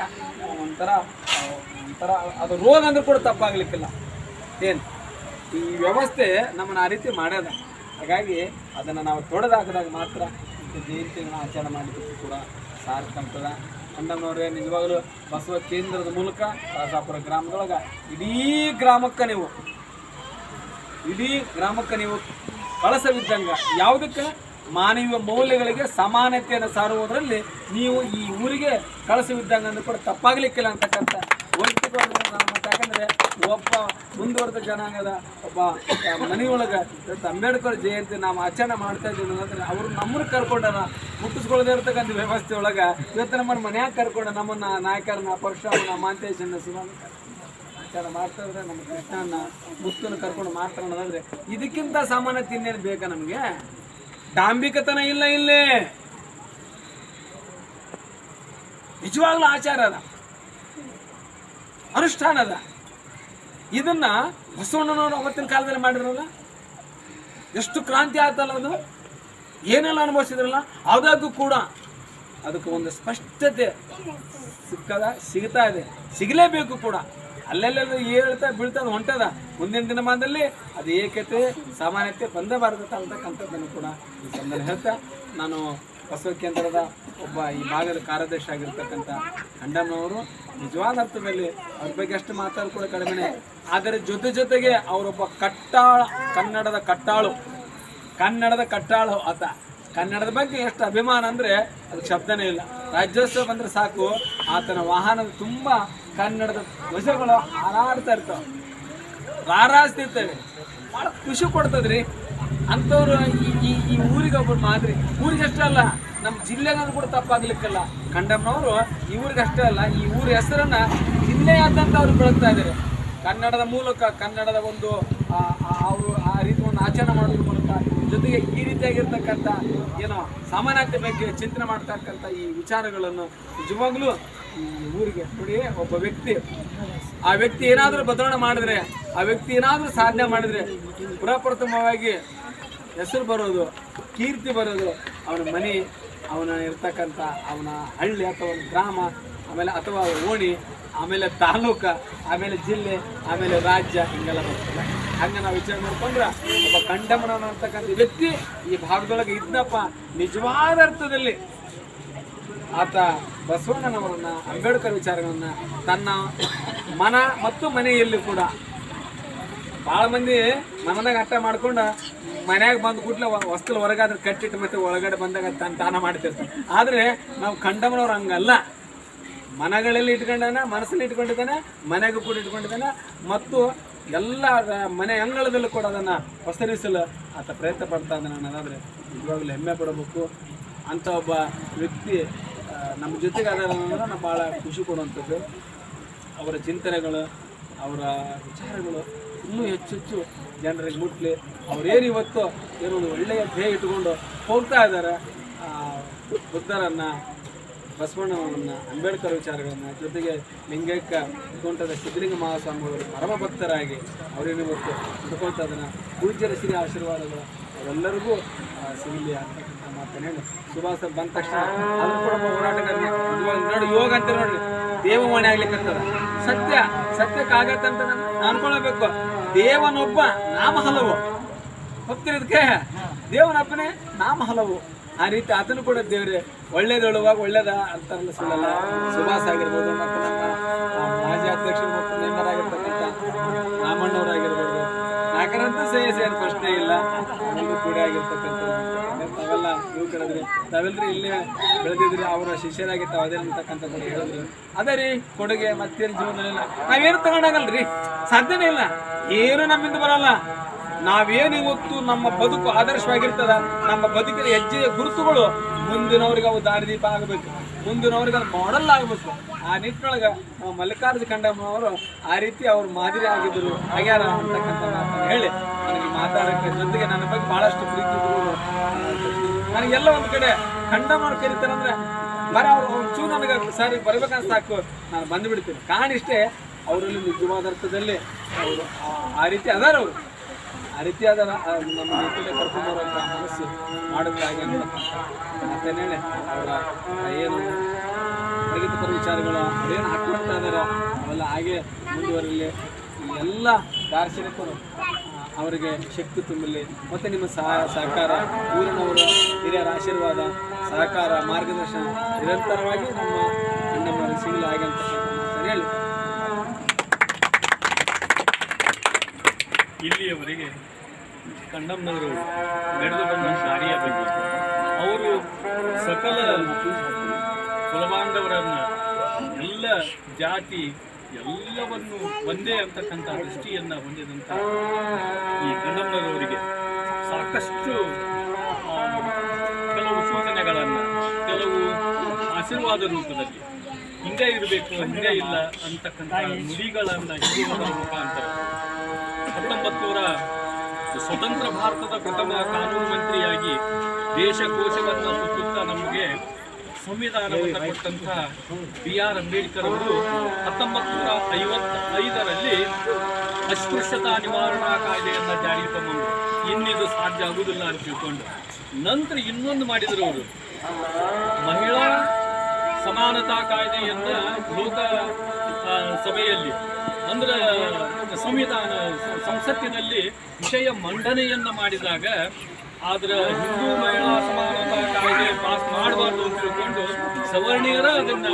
ಒಂಥರ ಅದು ರೋಗ ಅಂದ್ರೂ ಕೂಡ ತಪ್ಪಾಗಲಿಕ್ಕಿಲ್ಲ. ಏನು ಈ ವ್ಯವಸ್ಥೆ ನಮ್ಮನ್ನು ಆ ರೀತಿ ಮಾಡ್ಯದ. ಹಾಗಾಗಿ ಅದನ್ನು ನಾವು ತೊಡೆದಾಕಿದಾಗ ಮಾತ್ರ ಜಯಂತಿಗಳನ್ನ ಆಚರಣೆ ಮಾಡಿದ್ದಕ್ಕೂ ಕೂಡ ಸಾರ್ಥಕಂತದ. ಖಂಡಮ್ಮನವರೇ, ನಿಜವಾಗಲೂ ಬಸವ ಕೇಂದ್ರದ ಮೂಲಕ ರಾಜಾಪುರ ಗ್ರಾಮದೊಳಗೆ ಇಡೀ ಗ್ರಾಮಕ್ಕೆ ನೀವು ಕಳಸವಿದ್ದಂಗೆ ಯಾವುದಕ್ಕೆ ಮಾನವೀಯ ಮೌಲ್ಯಗಳಿಗೆ ಸಮಾನತೆಯನ್ನು ಸಾರುವುದರಲ್ಲಿ ನೀವು ಈ ಊರಿಗೆ ಕಳಸವಿದ್ದಂಗೆ ಅಂದ್ರೂ ಕೂಡ ತಪ್ಪಾಗಲಿಕ್ಕಿಲ್ಲ ಅಂತಕ್ಕಂಥ ವೈಯಕ್ತಿಕವಾಗಿ ನಾನು ಯಾಕಂದರೆ ಒಬ್ಬ ಮುಂದುವರೆದ ಜನಾಂಗದ ಒಬ್ಬ ಮನೆಯೊಳಗೆ ಅಂಬೇಡ್ಕರ್ ಜಯಂತಿ ನಾವು ಆಚರಣೆ ಮಾಡ್ತಾ ಇದ್ದೀವಿ ಅಂದರೆ ಅವರು ನಮ್ಮನ್ನು ಕರ್ಕೊಂಡಾರ ಮುಟ್ಟಿಸ್ಕೊಳ್ಳದೇ ಇರ್ತಕ್ಕಂಥ ವ್ಯವಸ್ಥೆ ಒಳಗೆ ಇವತ್ತು ನಮ್ಮನ್ನು ಮನ್ಯಾಗ ಕರ್ಕೊಂಡು ನಮ್ಮನ್ನು ನಾಯಕರನ್ನ ಪರಶುರಾಮನ ಮಾಂತೇಶನ್ನ ಸುಧಾನ ಆಚರಣೆ ಮಾಡ್ತಾ ಇದ್ರೆ ನಮ್ಮ ಕೃಷ್ಣನ ಮುತ್ತನ್ನು ಕರ್ಕೊಂಡು ಮಾಡ್ತಾರೆ ಅನ್ನೋದಾದರೆ ಇದಕ್ಕಿಂತ ಸಮಾನತೆ ಇನ್ನೇನು ಬೇಕಾ ನಮಗೆ? ಡಾಂಬಿಕತನ ಇಲ್ಲ ಇಲ್ಲಿ. ನಿಜವಾಗ್ಲೂ ಆಚಾರ ಅದ, ಅನುಷ್ಠಾನ ಅದ. ಇದನ್ನ ಬಸವಣ್ಣನವರು ಅವತ್ತಿನ ಕಾಲದಲ್ಲಿ ಮಾಡಿದ್ರಲ್ಲ, ಎಷ್ಟು ಕ್ರಾಂತಿ ಆಯ್ತಲ್ಲ, ಅದು ಏನೆಲ್ಲ ಅನುಭವಿಸಿದ್ರಲ್ಲ. ಆದಾಗೂ ಕೂಡ ಅದಕ್ಕೆ ಒಂದು ಸ್ಪಷ್ಟತೆ ಸಿಗ್ತಾ ಇದೆ, ಸಿಗಲೇಬೇಕು ಕೂಡ. ಅಲ್ಲೆಲ್ಲ ಹೇಳ್ತಾ ಬೀಳ್ತಾ ಹೊಂಟದ. ಮುಂದಿನ ದಿನಮಾನದಲ್ಲಿ ಅದು ಏಕತೆ ಸಾಮಾನ್ಯತೆ ಬಂದೇ ಬರ್ತದೆ ಅಂತಕ್ಕಂಥದ್ದನ್ನು ಕೂಡ ಈ ಸಂದರ್ಭ ಹೇಳ್ತಾ, ನಾನು ಬಸವ ಕೇಂದ್ರದ ಒಬ್ಬ ಈ ಭಾಗದ ಕಾರ್ಯದರ್ಶಿ ಆಗಿರ್ತಕ್ಕಂಥ ಖಂಡಮ್ಮನವರು ನಿಜವಾದ ಅರ್ಥದಲ್ಲಿ ಅವ್ರ ಬಗ್ಗೆ ಅಷ್ಟು ಮಾತಾಡೋದು ಕೂಡ ಕಡಿಮೆ. ಆದರೆ ಜೊತೆಗೆ ಅವರೊಬ್ಬ ಕನ್ನಡದ ಕಟ್ಟಾಳು ಆತ. ಕನ್ನಡದ ಬಗ್ಗೆ ಎಷ್ಟು ಅಭಿಮಾನ ಅಂದರೆ ಅದಕ್ಕೆ ಶಬ್ದನೇ ಇಲ್ಲ. ರಾಜ್ಯೋತ್ಸವ ಬಂದರೆ ಸಾಕು, ಆತನ ವಾಹನದ ತುಂಬ ಕನ್ನಡದ ಧ್ವಜಗಳು ಹಾರಾಡ್ತಾ ಇರ್ತಾವೆ, ರಾರಾಸ್ತಿರ್ತವೆ. ಭಾಳ ಖುಷಿ ಕೊಡ್ತದ್ರಿ. ಅಂಥವ್ರು ಈ ಊರಿಗೆ ಒಬ್ಬರು ಮಾದರಿ. ಊರಿಗೆ ಅಷ್ಟೇ ಅಲ್ಲ, ನಮ್ಮ ಜಿಲ್ಲೆಗಾದ್ರೂ ಕೂಡ ತಪ್ಪಾಗ್ಲಿಕ್ಕಲ್ಲ. ಖಂಡಮ್ಮನವರು ಈ ಊರಿಗೆ ಅಷ್ಟೇ ಅಲ್ಲ, ಈ ಊರ ಹೆಸರನ್ನು ಜಿಲ್ಲೆಯಾದ್ಯಂತ ಅವ್ರು ಬೆಳಗ್ತಾ ಇದ್ದಾರೆ. ಕನ್ನಡದ ಮೂಲಕ ಕನ್ನಡದ ಒಂದು ಅವರು ಆ ರೀತಿ ಒಂದು ಆಚರಣೆ ಮಾಡೋದ್ರ ಮೂಲಕ ಜೊತೆಗೆ ಈ ರೀತಿಯಾಗಿರ್ತಕ್ಕಂಥ ಏನೋ ಸಾಮಾನ್ಯತೆ ಬಗ್ಗೆ ಚಿಂತನೆ ಮಾಡ್ತಕ್ಕಂಥ ಈ ವಿಚಾರಗಳನ್ನು ನಿಜವಾಗ್ಲೂ ಊರಿಗೆ ನೋಡಿ, ಒಬ್ಬ ವ್ಯಕ್ತಿ ಆ ವ್ಯಕ್ತಿ ಏನಾದರೂ ಬದಲಾವಣೆ ಮಾಡಿದ್ರೆ, ಆ ವ್ಯಕ್ತಿ ಏನಾದರೂ ಸಾಧನೆ ಮಾಡಿದ್ರೆ ಪ್ರಪ್ರಥಮವಾಗಿ ಹೆಸರು ಬರೋದು, ಕೀರ್ತಿ ಬರೋದು ಅವನ ಮನೆ, ಅವನ ಇರ್ತಕ್ಕಂಥ ಅವನ ಹಳ್ಳಿ ಅಥವಾ ಗ್ರಾಮ, ಆಮೇಲೆ ಅಥವಾ ಓಣಿ, ಆಮೇಲೆ ತಾಲೂಕು, ಆಮೇಲೆ ಜಿಲ್ಲೆ, ಆಮೇಲೆ ರಾಜ್ಯ, ಹಿಂಗೆಲ್ಲ ಬರ್ತದೆ. ಹಂಗೆ ನಾವು ವಿಚಾರ ಮಾಡ್ಕೊಂಡ್ರೆ ಒಬ್ಬ ಕಂಠಮನವನು ಅಂತಕ್ಕಂಥ ವ್ಯಕ್ತಿ ಈ ಭಾಗದೊಳಗೆ ಇದ್ದಪ್ಪ. ನಿಜವಾದ ಅರ್ಥದಲ್ಲಿ ಆತ ಬಸವಣ್ಣನವರನ್ನ, ಅಂಬೇಡ್ಕರ್ ವಿಚಾರಗಳನ್ನ ತನ್ನ ಮನ ಮತ್ತು ಮನೆಯಲ್ಲಿ ಕೂಡ ಭಾಳ ಮಂದಿ ಮನದಾಗ ಅರ್ಥ ಮಾಡ್ಕೊಂಡು ಮನ್ಯಾಗ ಬಂದು ಕೂಡಲೇ ವಸ್ತುಲ ಹೊರಗಾದ್ರೆ ಕಟ್ಟಿಟ್ಟು ಮತ್ತೆ ಒಳಗಡೆ ಬಂದಾಗ ತಾನ ಮಾಡ್ತಿರ್ತಾರೆ. ಆದರೆ ನಾವು ಕಂಡಮನವ್ರು ಹಂಗಲ್ಲ. ಮನಗಳಲ್ಲಿ ಇಟ್ಕೊಂಡಾನ, ಮನಸ್ಸಲ್ಲಿ ಇಟ್ಕೊಂಡಿದ್ದಾನೆ, ಮನೆಗೂ ಕೂಡ ಇಟ್ಕೊಂಡಿದ್ದಾನೆ ಮತ್ತು ಎಲ್ಲ ಮನೆ ಅಂಗಳದಲ್ಲೂ ಕೂಡ ಅದನ್ನು ಪಸರಿಸಲು ಆತ ಪ್ರಯತ್ನ ಪಡ್ತಾ ಇದ್ದಾನೆ ಅನ್ನೋದಾದರೆ ಇವಾಗಲೂ ಹೆಮ್ಮೆ ಪಡಬೇಕು. ಅಂಥ ಒಬ್ಬ ವ್ಯಕ್ತಿ ನಮ್ಮ ಜೊತೆಗೆ ಅದನ್ನು ನಾವು ಭಾಳ ಖುಷಿ ಕೊಡುವಂಥದ್ದು. ಅವರ ಚಿಂತನೆಗಳು, ಅವರ ವಿಚಾರಗಳು ಇನ್ನೂ ಹೆಚ್ಚೆಚ್ಚು ಜನರಿಗೆ ಮುಟ್ಲಿ. ಅವರೇನು ಇವತ್ತು ಏನೋ ಒಂದು ಒಳ್ಳೆಯ ಧ್ಯೇಯ ಇಟ್ಕೊಂಡು ಹೋಗ್ತಾ ಇದ್ದಾರೆ. ಬುದ್ಧರನ್ನು, ಬಸವಣ್ಣನವರನ್ನು, ಅಂಬೇಡ್ಕರ್ ವಿಚಾರಗಳನ್ನು, ಜೊತೆಗೆ ಲಿಂಗೈಕ್ಯ ತೋಂಟದ ಸಿದ್ಧಲಿಂಗ ಮಹಾಸ್ವಾಮಿಗಳು ಪರಮ ಭಕ್ತರಾಗಿ ಅವರೇನು ಇವತ್ತು ಹಿಡ್ಕೊಳ್ತಾ ಇದನ್ನು ಪೂಜ್ಯರ ಶ್ರೀ ಆಶೀರ್ವಾದಗಳು ಅವರೆಲ್ಲರಿಗೂ ಸಿಗಲಿ ಅಂತಕ್ಕಂಥ ಮಾತನ್ನು ಹೇಳಿ ಸುಭಾಸ ಬಂದ ತಕ್ಷಣ ಅದು ಕೂಡ ಹೋರಾಟಗಾರನೇ ನೋಡಿ. ಯೋಗ ಅಂತ ನೋಡ್ರಿ ದೇವವಾಣಿ ಆಗ್ಲಿಕ್ಕಂತದ. ಸತ್ಯಕ್ಕಾಗತ್ತಂತ ಅನ್ಕೊಳ್ಬೇಕು. ದೇವನೊಬ್ಬ ನಾಮ ಹಲವು, ಹೋಗ್ತಿರೋದಕ್ಕೆ ದೇವನೊಬ್ಬನೇ ನಾಮ ಹಲವು. ಆ ರೀತಿ ಆತನು ಕೂಡ ದೇವ್ರೆ ಒಳ್ಳೇದೊಳುವಾಗ ಒಳ್ಳೇದ ಅಂತಾರಲ್ಲ, ಸುಳ್ಳಲ್ಲ. ಸುಭಾಸ್ ಆಗಿರ್ಬೋದು, ಮತ್ತು ನಮ್ಮ ಮಾಜಿ ಅಧ್ಯಕ್ಷರು ಮತ್ತು ಮೆಂಬರ್ ಆಗಿರ್ತಕ್ಕಂಥ ರಾಮಣ್ಣವರಾಗಿರ್ಬೋದು, ನಾಲ್ಕರಂತೂ ಸೇನ್ ಪ್ರಶ್ನೆ ಇಲ್ಲ. ನಮಗೂ ಕೂಡ ಆಗಿರ್ತಕ್ಕಂಥ ತಾವೆಲ್ಲ ಯುವಕರಾದ್ರಿ, ತಾವೆಲ್ಲರೂ ಇಲ್ಲೇ ಬೆಳೆದಿದ್ರಿ, ಅವರ ಶಿಷ್ಯರಾಗಿ ತಾವು ಅದೇ ಅಂತಕ್ಕಂಥ ಕೂಡ ಹೇಳಿದ್ರು. ಅದೇ ರೀ ಕೊಡುಗೆ. ಮತ್ತೇನು ಜೀವನದಲ್ಲಿಲ್ಲ ನಾವೇನು ತಗೊಂಡಾಗಲ್ರಿ, ಸಾಧ್ಯನೇ ಇಲ್ಲ. ಏನು ನಮ್ಮಿಂದ ಬರಲ್ಲ. ನಾವೇನು ಇವತ್ತು ನಮ್ಮ ಬದುಕು ಆದರ್ಶವಾಗಿರ್ತದ, ನಮ್ಮ ಬದುಕಿನ ಹೆಜ್ಜೆಯ ಗುರುತುಗಳು ಮುಂದಿನವ್ರಿಗೆ ಅವು ದಾರಿದೀಪ ಆಗಬೇಕು, ಮುಂದಿನವ್ರಿಗೆ ಅದು ಮಾಡೆಲ್ ಆಗಬೇಕು. ಆ ನಿಟ್ಟಿನೊಳಗೆ ಮಲ್ಲಿಕಾರ್ಜುನ ಖಂಡಮ್ಮನವರು ಆ ರೀತಿ ಅವ್ರು ಮಾದರಿ ಆಗಿದ್ದರು, ಆಗ್ಯಾರ ಅಂತಕ್ಕಂಥ ಮಾತನ್ನು ಹೇಳಿ ನನಗೆ ಮಾತಾಡೋಕ್ಕೆ, ಜೊತೆಗೆ ನನ್ನ ಬಗ್ಗೆ ಭಾಳಷ್ಟು ಪ್ರೀತಿ ಇದ್ರು. ನನಗೆಲ್ಲ ಒಂದು ಕಡೆ ಖಂಡಮ್ಮವ್ರು ಕರೀತಾರಂದ್ರೆ ಬರ ಅವ್ರು ಚೂ ನನಗೆ ಸರಿ ಬರ್ಬೇಕಂತ ಸಾಕು, ನಾನು ಬಂದುಬಿಡ್ತೀನಿ. ಕಾಣಿಷ್ಟೇ ಅವರಲ್ಲಿ ನಿಜವಾದ ಅರ್ಥದಲ್ಲಿ ಅವರು ಆ ರೀತಿ ಅದಾರ. ಅವರು ಆ ರೀತಿ ಅದ ನಮ್ಮ ರೀತಿಯಲ್ಲಿ ಕರ್ಕೊಂಡ್ಬರುವಂಥ ಮನಸ್ಸು ಮಾಡುತ್ತಾಗೆ ಮತ್ತೇನು ಹೇಳಿ ಅವರ ಏನು ಪ್ರಗತಿಪರ ವಿಚಾರಗಳು ಅದೇನು ಹಾಕ್ಕೊಳ್ತಾ ಇದ್ದಾರೆ ಅವೆಲ್ಲ ಹಾಗೆ ಮುಂದುವರಲಿ. ಎಲ್ಲ ದಾರ್ಶನಿಕರು ಅವರಿಗೆ ಶಕ್ತಿ ತುಂಬಲಿ. ಮತ್ತು ನಿಮ್ಮ ಸಹಕಾರ, ಊರಿನವರು ಹಿರಿಯರ ಆಶೀರ್ವಾದ, ಸಹಕಾರ, ಮಾರ್ಗದರ್ಶನ ನಿರಂತರವಾಗಿ ನಮ್ಮ ಸಿಗಲಿ ಹಾಗೆ ಅಂತ ಹೇಳಿ ಇಲ್ಲಿಯವರೆಗೆ ಕಂಡಮ್ನವರು ನಡೆದು ಬಂದ ದಾರಿಯ ಬಗ್ಗೆ ಅವರು ಸಕಲ ಕುಲಬಾಂಧವರನ್ನ, ಎಲ್ಲ ಜಾತಿ ಎಲ್ಲವನ್ನು ಒಂದೇ ಅಂತಕ್ಕಂಥ ದೃಷ್ಟಿಯನ್ನು ಹೊಂದಿದಂಥ ಈ ಕಂಡಮ್ನವರಿಗೆ ಸಾಕಷ್ಟು ಕೆಲವು ಸೂಚನೆಗಳನ್ನು, ಕೆಲವು ಆಶೀರ್ವಾದ ರೂಪದಲ್ಲಿ ಹಿಂಗೆ ಇರಬೇಕು, ಹಿಂಗೆ ಇಲ್ಲ ಅಂತಕ್ಕಂಥ ನುಡಿಗಳನ್ನು ಹೇಳುವುದರ ಮುಖಾಂತರ 1900 ಸ್ವತಂತ್ರ ಭಾರತದ ಪ್ರಥಮ ಕಾನೂನು ಮಂತ್ರಿಯಾಗಿ ದೇಶಕೋಶವನ್ನು ಸುತ್ತುತ್ತಾ ನಮಗೆ ಸಂವಿಧಾನವನ್ನು ಕೊಟ್ಟಂಥ BR ಅಂಬೇಡ್ಕರ್ ಅವರು 1955ರಲ್ಲಿ ಅಸ್ಪೃಶ್ಯತಾ ನಿವಾರಣಾ ಕಾಯ್ದೆಯನ್ನು ಜಾರಿಗೆ ತಂದರು. ಇನ್ನಿದು ಸಾಧ್ಯ ಆಗುವುದಿಲ್ಲ ಅಂತ ತಿಳ್ಕೊಂಡು ನಂತರ ಇನ್ನೊಂದು ಮಾಡಿದರು ಅವರು, ಮಹಿಳಾ ಸಮಾನತಾ ಕಾಯ್ದೆಯನ್ನು ಲೋಕ ಸಭೆಯಲ್ಲಿ ಅಂದ್ರೆ ಸಂವಿಧಾನ ಸಂಸತ್ತಿನಲ್ಲಿ ವಿಷಯ ಮಂಡನೆಯನ್ನು ಮಾಡಿದಾಗ ಆದ್ರೆ ಹಿಂದೂ ಮಹಿಳಾ ಸಮಾನತಾ ಕಾಯ್ದೆ ಪಾಸ್ ಮಾಡಬಾರ್ದು ಅಂತ ತಿಳ್ಕೊಂಡು ಸವರ್ಣೀಯರ ಅದನ್ನು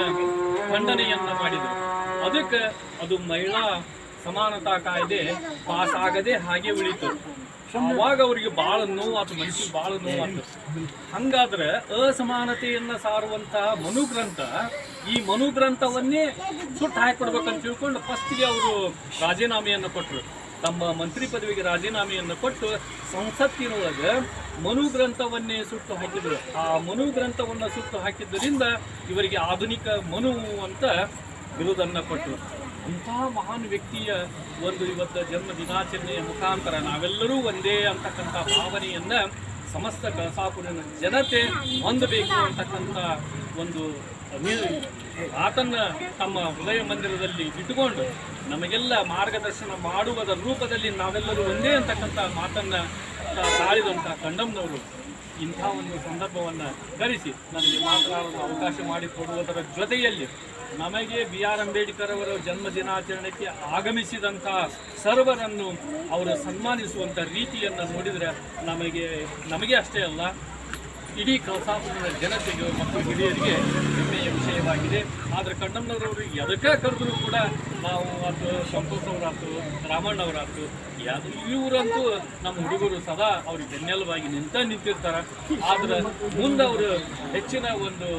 ಖಂಡನೆಯನ್ನು ಮಾಡಿದರು. ಅದಕ್ಕೆ ಅದು ಮಹಿಳಾ ಸಮಾನತಾ ಕಾಯ್ದೆ ಪಾಸ್ ಆಗದೆ ಹಾಗೆ ಉಳಿತು. ಅವಾಗ ಅವ್ರಿಗೆ ಭಾಳ ನೋವಾತು, ಮನಸ್ಸಿಗೆ ಭಾಳ ನೋವಾತು. ಹಂಗಾದ್ರೆ ಅಸಮಾನತೆಯನ್ನು ಸಾರುವಂತಹ ಮನುಗ್ರಂಥ, ಈ ಮನುಗ್ರಂಥವನ್ನೇ ಸುಟ್ಟು ಹಾಕಿಕೊಡ್ಬೇಕಂತ ತಿಳ್ಕೊಂಡು ಫಸ್ಟಿಗೆ ಅವರು ರಾಜೀನಾಮೆಯನ್ನು ಕೊಟ್ಟರು. ತಮ್ಮ ಮಂತ್ರಿ ಪದವಿಗೆ ರಾಜೀನಾಮೆಯನ್ನು ಕೊಟ್ಟು ಸಂಸತ್ತಿನೊಳಗೆ ಮನುಗ್ರಂಥವನ್ನೇ ಸುಟ್ಟು ಹಾಕಿದರು. ಆ ಮನುಗ್ರಂಥವನ್ನು ಸುಟ್ಟು ಹಾಕಿದ್ದರಿಂದ ಇವರಿಗೆ ಆಧುನಿಕ ಮನು ಅಂತ ಬಿರುದನ್ನು ಕೊಟ್ಟರು. ಅಂತಹ ಮಹಾನ್ ವ್ಯಕ್ತಿಯ ಒಂದು ಇವತ್ತು ಜನ್ಮ ದಿನಾಚರಣೆಯ ಮುಖಾಂತರ ನಾವೆಲ್ಲರೂ ಒಂದೇ ಅಂತಕ್ಕಂಥ ಭಾವನೆಯನ್ನು ಸಮಸ್ತ ಕಳಸಾಪುರಿನ ಜನತೆ ಹೊಂದಬೇಕು ಅಂತಕ್ಕಂಥ ಒಂದು ಆತನ್ನ ತಮ್ಮ ಹೃದಯ ಮಂದಿರದಲ್ಲಿ ಇಟ್ಟುಕೊಂಡು ನಮಗೆಲ್ಲ ಮಾರ್ಗದರ್ಶನ ಮಾಡುವುದರ ರೂಪದಲ್ಲಿ ನಾವೆಲ್ಲರೂ ಒಂದೇ ಅಂತಕ್ಕಂಥ ಮಾತನ್ನು ತಾಳಿದಂಥ ಕಂಡಮ್ನವರು ಇಂಥ ಒಂದು ಸಂದರ್ಭವನ್ನು ಧರಿಸಿ ನನಗೆ ಮಾತನಾಡಲು ಅವಕಾಶ ಮಾಡಿಕೊಡುವುದರ ಜೊತೆಯಲ್ಲಿ ನಮಗೆ ಬಿ ಆರ್ ಅಂಬೇಡ್ಕರ್ ಅವರ ಜನ್ಮ ದಿನಾಚರಣೆಗೆ ಆಗಮಿಸಿದಂಥ ಸರ್ವರನ್ನು ಅವರು ಸನ್ಮಾನಿಸುವಂಥ ರೀತಿಯನ್ನು ನೋಡಿದರೆ ನಮಗೆ ಅಷ್ಟೇ ಅಲ್ಲ ಇಡೀ ಕಳಸಾಪುರದ ಜನತೆಗೆ ಮತ್ತು ಹಿರಿಯರಿಗೆ ಹೆಮ್ಮೆಯ ವಿಷಯವಾಗಿದೆ. ಆದರೆ ಕಂಡಮ್ನವರವರು ಎದಕ್ಕೆ ಕರೆದರೂ ಕೂಡ ನಾವು ಆತು ಸಂತೋಷ್ ಅವರಾತು ರಾಮಣ್ಣವರಾತು ಇವರಂತೂ ನಮ್ಮ ಹುಡುಗರು ಸದಾ ಅವ್ರಿಗೆ ಬೆನ್ನೆಲುಬಾಗಿ ನಿಂತಿರ್ತಾರೆ. ಆದರೆ ಮುಂದೆ ಅವರು ಹೆಚ್ಚಿನ ಒಂದು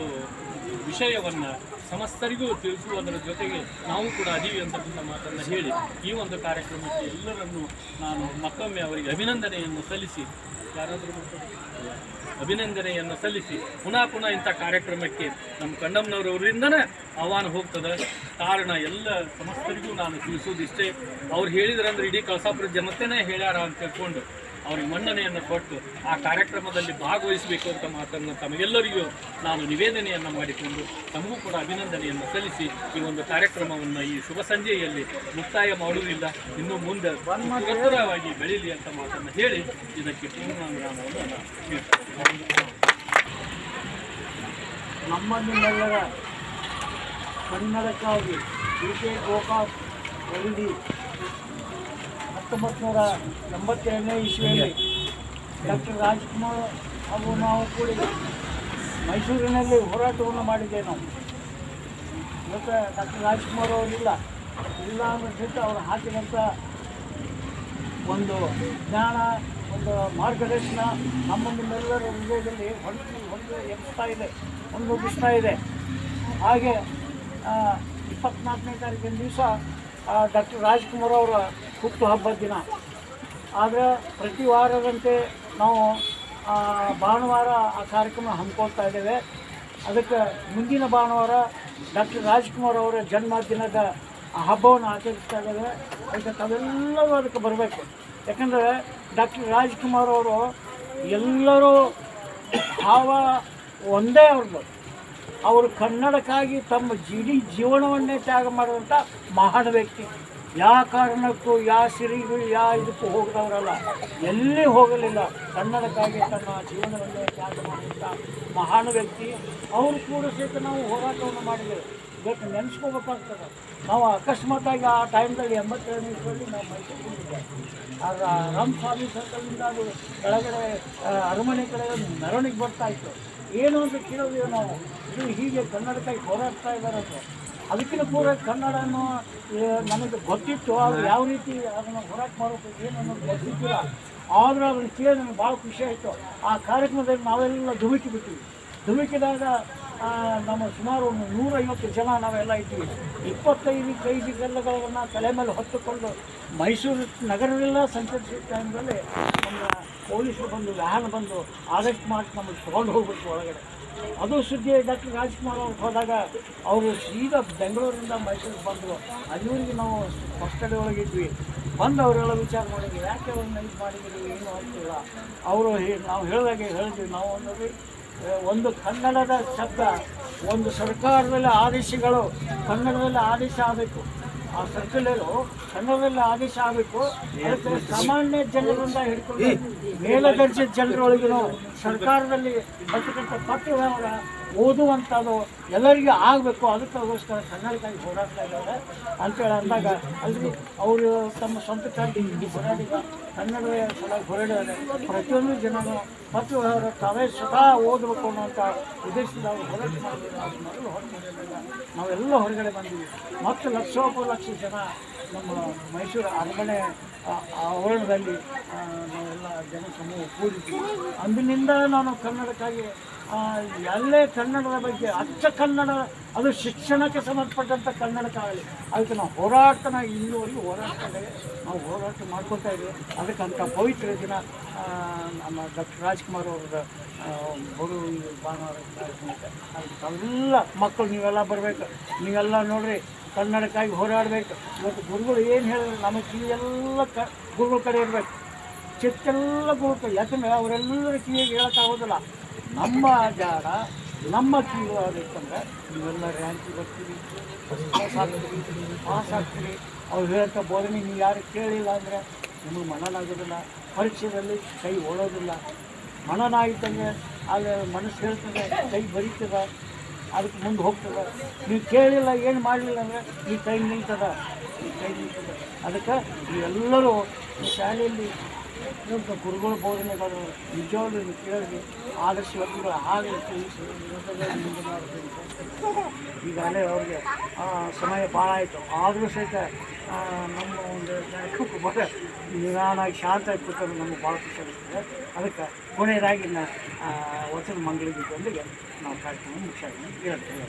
ವಿಷಯವನ್ನು ಸಮಸ್ತರಿಗೂ ತಿಳಿಸುವುದರ ಜೊತೆಗೆ ನಾವು ಕೂಡ ಅದೀವಿ ಅಂತಕ್ಕಂಥ ಮಾತನ್ನು ಹೇಳಿ ಈ ಒಂದು ಕಾರ್ಯಕ್ರಮಕ್ಕೆ ಎಲ್ಲರನ್ನೂ ನಾನು ಮತ್ತೊಮ್ಮೆ ಅವರಿಗೆ ಅಭಿನಂದನೆಯನ್ನು ಸಲ್ಲಿಸಿ ಪುನಃ ಇಂಥ ಕಾರ್ಯಕ್ರಮಕ್ಕೆ ನಮ್ಮ ಕಂಡಮ್ನವರವರಿಂದನೇ ಆಹ್ವಾನ ಹೋಗ್ತದೆ. ಕಾರಣ ಎಲ್ಲ ಸಮಸ್ತರಿಗೂ ನಾನು ತಿಳಿಸುವುದಿಷ್ಟೇ. ಅವ್ರು ಹೇಳಿದ್ರಂದ್ರೆ ಇಡೀ ಕಳಸಾಪುರ ಜನತೆನೇ ಹೇಳ್ಯಾರ ಅಂತ ತಿಳ್ಕೊಂಡು ಅವ್ರಿಗೆ ಮನ್ನಣೆಯನ್ನು ಕೊಟ್ಟು ಆ ಕಾರ್ಯಕ್ರಮದಲ್ಲಿ ಭಾಗವಹಿಸಬೇಕು ಅಂತ ಮಾತನ್ನು ತಮಗೆಲ್ಲರಿಗೂ ನಾನು ನಿವೇದನೆಯನ್ನು ಮಾಡಿಕೊಂಡು ತಮಗೂ ಕೂಡ ಅಭಿನಂದನೆಯನ್ನು ಸಲ್ಲಿಸಿ ಈ ಒಂದು ಕಾರ್ಯಕ್ರಮವನ್ನು ಈ ಶುಭ ಸಂಜೆಯಲ್ಲಿ ಮುಕ್ತಾಯ ಮಾಡುವುದಿಲ್ಲ, ಇನ್ನು ಮುಂದೆ ನಿರಂತರವಾಗಿ ಬೆಳೀಲಿ ಅಂತ ಮಾತನ್ನು ಹೇಳಿ ಇದಕ್ಕೆ ಪೂರ್ಣಾನುದಾನವನ್ನು ನೀಡ್ತೇನೆ. ನಮ್ಮ ನಿಮ್ಮೆಲ್ಲರ ಕನ್ನಡಕ್ಕಾಗಿ ಕೆ ಗೋಕಾಕ್ ವರದಿ 1982ನೇ ಇಸ್ವಿಯಲ್ಲಿ ಡಾಕ್ಟರ್ ರಾಜ್ಕುಮಾರ್ ಹಾಗೂ ನಾವು ಕೂಡಿ ಮೈಸೂರಿನಲ್ಲಿ ಹೋರಾಟವನ್ನು ಮಾಡಿದ್ದೇವೆ. ನಾವು ಇವತ್ತು ಡಾಕ್ಟರ್ ರಾಜ್ಕುಮಾರ್ ಅವರಿಲ್ಲ ಅಂದ್ರೆ ಸಹಿತ ಅವರು ಹಾಕಿದಂಥ ಒಂದು ಜ್ಞಾನ, ಒಂದು ಮಾರ್ಗದರ್ಶನ ನಮ್ಮ ನಿಮ್ಮೆಲ್ಲರ ಹೃದಯದಲ್ಲಿ ಹೊಂದಿಸ್ತಾ ಇದೆ. ಹಾಗೆ 24ನೇ ತಾರೀಕಿನ ದಿವಸ ಡಾಕ್ಟರ್ ರಾಜ್ಕುಮಾರ್ ಅವರ ಹುಟ್ಟುಹಬ್ಬದ ದಿನ. ಆದರೆ ಪ್ರತಿ ವಾರದಂತೆ ನಾವು ಭಾನುವಾರ ಆ ಕಾರ್ಯಕ್ರಮ ಹಮ್ಮಿಕೊಳ್ತಾ ಇದ್ದೇವೆ. ಅದಕ್ಕೆ ಮುಂದಿನ ಭಾನುವಾರ ಡಾಕ್ಟರ್ ರಾಜ್ಕುಮಾರ್ ಅವರ ಜನ್ಮದಿನದ ಹಬ್ಬವನ್ನು ಆಚರಿಸ್ತಾ ಇದ್ದೇವೆ. ಅದಕ್ಕೆ ತಾವೆಲ್ಲರೂ ಅದಕ್ಕೆ ಬರಬೇಕು. ಯಾಕಂದರೆ ಡಾಕ್ಟರ್ ರಾಜ್ಕುಮಾರ್ ಅವರು ಎಲ್ಲರೂ ಭಾವ ಒಂದೇ ಅವ್ರದ್ದು. ಅವರು ಕನ್ನಡಕ್ಕಾಗಿ ತಮ್ಮ ಜೀವನವನ್ನೇ ತ್ಯಾಗ ಮಾಡಿದಂಥ ಮಹಾನ್ ವ್ಯಕ್ತಿ. ಯಾವ ಕಾರಣಕ್ಕೂ ಸಿರಿಗೂ ಇದಕ್ಕೂ ಹೋಗದವರಲ್ಲ, ಎಲ್ಲಿ ಹೋಗಲಿಲ್ಲ. ಕನ್ನಡಕ್ಕಾಗಿ ತನ್ನ ಜೀವನವನ್ನೇ ತ್ಯಾಗ ಮಾಡಿದಂಥ ಮಹಾನ್ ವ್ಯಕ್ತಿ. ಅವರು ಕೂಡ ಸಹಿತ ನಾವು ಹೋರಾಟವನ್ನು ಮಾಡಿದ್ದೇವೆ. ಇವತ್ತು ನೆನೆಸ್ಕೋಬೇಕಾಗ್ತದೆ. ನಾವು ಅಕಸ್ಮಾತಾಗಿ ಆ ಟೈಮ್ದಲ್ಲಿ 82ನೇ ಇಸ್ವಿಯಲ್ಲಿ ನಾವು ಮೈಸೂರಿಗೆ ರಾಮಸ್ವಾಮಿ ಸರ್ಕಲ್ನಿಂದ ಅದು ಕೆಳಗಡೆ ಅರಮನೆ ಕಡೆ ಮೆರವಣಿಗೆ ಬರ್ತಾಯಿತ್ತು. ಏನು ಅಂತ ಕೇಳೋದು ನಾವು, ಇದು ಹೀಗೆ ಕನ್ನಡಕ್ಕಾಗಿ ಹೋರಾಡ್ತಾ ಇದ್ದಾರಂತ. ಅದಕ್ಕಿಂತ ಪೂರ್ವ ಕನ್ನಡನೂ ನಮಗೆ ಗೊತ್ತಿತ್ತು, ಆದರೆ ಯಾವ ರೀತಿ ಅದನ್ನು ಹೋರಾಟ ಮಾಡಬೇಕು ಏನು ಅನ್ನೋದು ಗೊತ್ತಿದ್ದಿಲ್ಲ. ಆದರೆ ಅದನ್ನು ಕೇಳಿ ನನಗೆ ಭಾಳ ಖುಷಿ ಆಯಿತು. ಆ ಕಾರ್ಯಕ್ರಮದಲ್ಲಿ ನಾವೆಲ್ಲ ಧುಮುಕಿಬಿಟ್ಟಿವಿ. ಧುಮುಕಿದಾಗ ನಮ್ಮ ಸುಮಾರು 150 ಜನ ನಾವೆಲ್ಲ ಇದ್ದೀವಿ. 25 ಕೈದಿ ಗಲ್ಲಗಳನ್ನು ತಲೆ ಮೇಲೆ ಹೊತ್ತುಕೊಂಡು ಮೈಸೂರು ನಗರವೆಲ್ಲ ಸಂಚರಿಸಿದ ಟೈಮ್ದಲ್ಲಿ ನಮ್ಮ ಪೊಲೀಸರು ಬಂದು ವ್ಯಾನ್ ಬಂದು ಅರೆಸ್ಟ್ ಮಾಡಿ ನಮಗೆ ತೊಗೊಂಡು ಹೋಗ್ಬಿಟ್ಟು ಒಳಗಡೆ. ಅದು ಸುದ್ದಿ ಡಾಕ್ಟರ್ ರಾಜ್ಕುಮಾರ್ ಅವ್ರು ಹೋದಾಗ ಅವರು ಸೀದಾ ಬೆಂಗಳೂರಿಂದ ಮೈಸೂರಿಗೆ ಬಂದರು. ಅಲ್ಲಿವರೆಗೆ ನಾವು ಕಸ್ಟಡಿ ಒಳಗಿದ್ವಿ. ಬಂದು ಅವರೆಲ್ಲ ವಿಚಾರ ಮಾಡಿದ್ವಿ, ಯಾಕೆ ಅವ್ರನ್ನ ಇದು ಮಾಡಿದ್ವಿ ಏನೂ ಆಗ್ತಿಲ್ಲ. ಅವರು ನಾವು ಹೇಳಿದ್ವಿ ನಾವು ಅನ್ನೋದು ಒಂದು ಕನ್ನಡದ ಶಬ್ದ, ಒಂದು ಸರ್ಕಾರದಲ್ಲಿ ಆದೇಶಗಳು ಕನ್ನಡದಲ್ಲಿ ಆದೇಶ ಆಗಬೇಕು. ಆ ಸರ್ಕಲರು ಕನ್ನಡದಲ್ಲಿ ಆದೇಶ ಆಗಬೇಕು. ಅದಕ್ಕೆ ಸಾಮಾನ್ಯ ಜನರಿಂದ ಹಿಡ್ಕೊಂಡು ಮೇಲದರ್ಜೆ ಜನರೊಳಗಿನೂ ಸರ್ಕಾರದಲ್ಲಿ ಬರ್ತಕ್ಕಂಥ ಪತ್ರವ್ಯವಹಾರ ಓದುವಂಥದ್ದು ಎಲ್ಲರಿಗೂ ಆಗಬೇಕು. ಅದಕ್ಕೋಸ್ಕರ ಕನ್ನಡಕ್ಕಾಗಿ ಹೋರಾಡ್ತಾ ಇದ್ದಾರೆ ಅಂತೇಳಿ ಅಂದಾಗ ಅಲ್ಲಿ ಅವರು ತಮ್ಮ ಸ್ವಂತ ಕಾಲದಲ್ಲಿ ಹೋರಾಡಿದ ಕನ್ನಡದ ಸಲುವಾಗಿ ಹೋರಾಡಿದ್ದಾರೆ. ಪ್ರತಿಯೊಂದು ಜನನು ಪತ್ರವ್ಯವಹಾರ ತಾವೇ ಸ್ವತಃ ಓದಬೇಕು ಅನ್ನೋಂಥ ಉದ್ದೇಶದಿಂದ ಅವರು ಹೋರಾಟ ಮಾಡಿದ್ರು. ನಾವೆಲ್ಲ ಹೊರಗಡೆ ಬಂದಿವಿ. ಮತ್ತು ಲಕ್ಷೋಪಲಕ್ಷ ಜನ ನಮ್ಮ ಮೈಸೂರು ಅರಮನೆ ಆವರಣದಲ್ಲಿ ನಾವೆಲ್ಲ ಜನಸಮೂಹ ಕೂಡಿದ್ವಿ. ಅಂದಿನಿಂದ ನಾನು ಕನ್ನಡಕ್ಕಾಗಿ ಎಲ್ಲೇ ಕನ್ನಡದ ಬಗ್ಗೆ ಅಚ್ಚ ಕನ್ನಡ, ಅದು ಶಿಕ್ಷಣಕ್ಕೆ ಸಂಬಂಧಪಟ್ಟಂಥ ಕನ್ನಡಕ್ಕಾಗಲಿ ಅದಕ್ಕೆ ನಾವು ಹೋರಾಟನ ಇನ್ನೂವರೆಗೂ ಹೋರಾಡ್ಕೊಂಡೇವೆ. ನಾವು ಹೋರಾಟ ಮಾಡ್ಕೊತಾ ಇದ್ದೀವಿ. ಅದಕ್ಕಂಥ ಪವಿತ್ರ ದಿನ ನಮ್ಮ ಡಾಕ್ಟರ್ ರಾಜ್ಕುಮಾರ್ ಅವ್ರದ ಭಾನುವಾರ ಕಾರ್ಯಕ್ರಮಕ್ಕೆ ಅದಕ್ಕೆ ಎಲ್ಲ ಮಕ್ಕಳು ನೀವೆಲ್ಲ ಬರಬೇಕು. ನೀವೆಲ್ಲ ನೋಡಿರಿ ಕನ್ನಡಕ್ಕಾಗಿ ಹೋರಾಡಬೇಕು. ಇವತ್ತು ಗುರುಗಳು ಏನು ಹೇಳಿದ್ರು ನಮ್ಮ ಕಿವಿಯೆಲ್ಲ ಗುರುಗಳ ಕಡೆ ಇರಬೇಕು, ಚಿತ್ತೆಲ್ಲ ಗುರುಗಳು. ಯಾಕಂದರೆ ಅವರೆಲ್ಲರ ಕಿವಿಗೆ ಹೇಳೋಕ್ಕಾಗೋದಿಲ್ಲ. ನಮ್ಮ ಜಾಡ ನಮ್ಮ ಕಿವಿ ಆಗಬೇಕಂದ್ರೆ ನೀವೆಲ್ಲ ರ್ಯಾಂಕಿಗೆ ಬರ್ತೀವಿ, ಪಾಸ್ ಆಗ್ತೀವಿ. ಅವ್ರು ಹೇಳೋ ಬೋಧನೆ ನೀವು ಯಾರು ಕೇಳಿಲ್ಲ ಅಂದರೆ ನಿಮಗೆ ಮನನಾಗೋದಿಲ್ಲ, ಪರೀಕ್ಷೆಯಲ್ಲಿ ಕೈ ಓಡೋದಿಲ್ಲ. ಮನನ ಆಯ್ತಂದರೆ ಅಲ್ಲಿ ಮನಸ್ಸು ಹೇಳ್ತದೆ, ಕೈ ಬರೀತದೆ, ಅದಕ್ಕೆ ಮುಂದೆ ಹೋಗ್ತದೆ. ನೀವು ಕೇಳಿಲ್ಲ, ಏನು ಮಾಡಲಿಲ್ಲ ಅಂದರೆ ಈ ಕೈ ನಿಲ್ತದೆ. ಅದಕ್ಕೆ ನೀವೆಲ್ಲರೂ ಈ ಶಾಲೆಯಲ್ಲಿ ಗುರುಗಳ ಬೋಧನೆಗಳು ನಿಜವಾಗ್ಲೂ ನೀವು ಕೇಳಿದ್ವಿ ಆದರ್ಶವಾದಿಗಳು ಆಗಲಿ ತಿಳಿಸಿ ಈಗಾಗಲೇ ಅವ್ರಿಗೆ ಸಮಯ ಭಾಳ ಆಯಿತು. ಆದರೂ ಸಹಿತ ನಮ್ಮ ಒಂದು ಕಾರ್ಯಕ್ರಮಕ್ಕೆ ಭಾಳ ನಿಧಾನಾಗಿ ಶಾಂತ ಆಗಿಬಿಟ್ಟರೆ ನಮಗೆ ಭಾಳ ಖುಷಿ ಆಗುತ್ತದೆ. ಅದಕ್ಕೆ ಕೊನೆಯದಾಗಿ ವಚನ ಮಂಗಳ ಗೀತೆಯೊಂದಿಗೆ ನಾವು ಕಾರ್ಯಕ್ರಮ ಮುಗಿಸ್ತಾ ಹೇಳ್ತೇವೆ.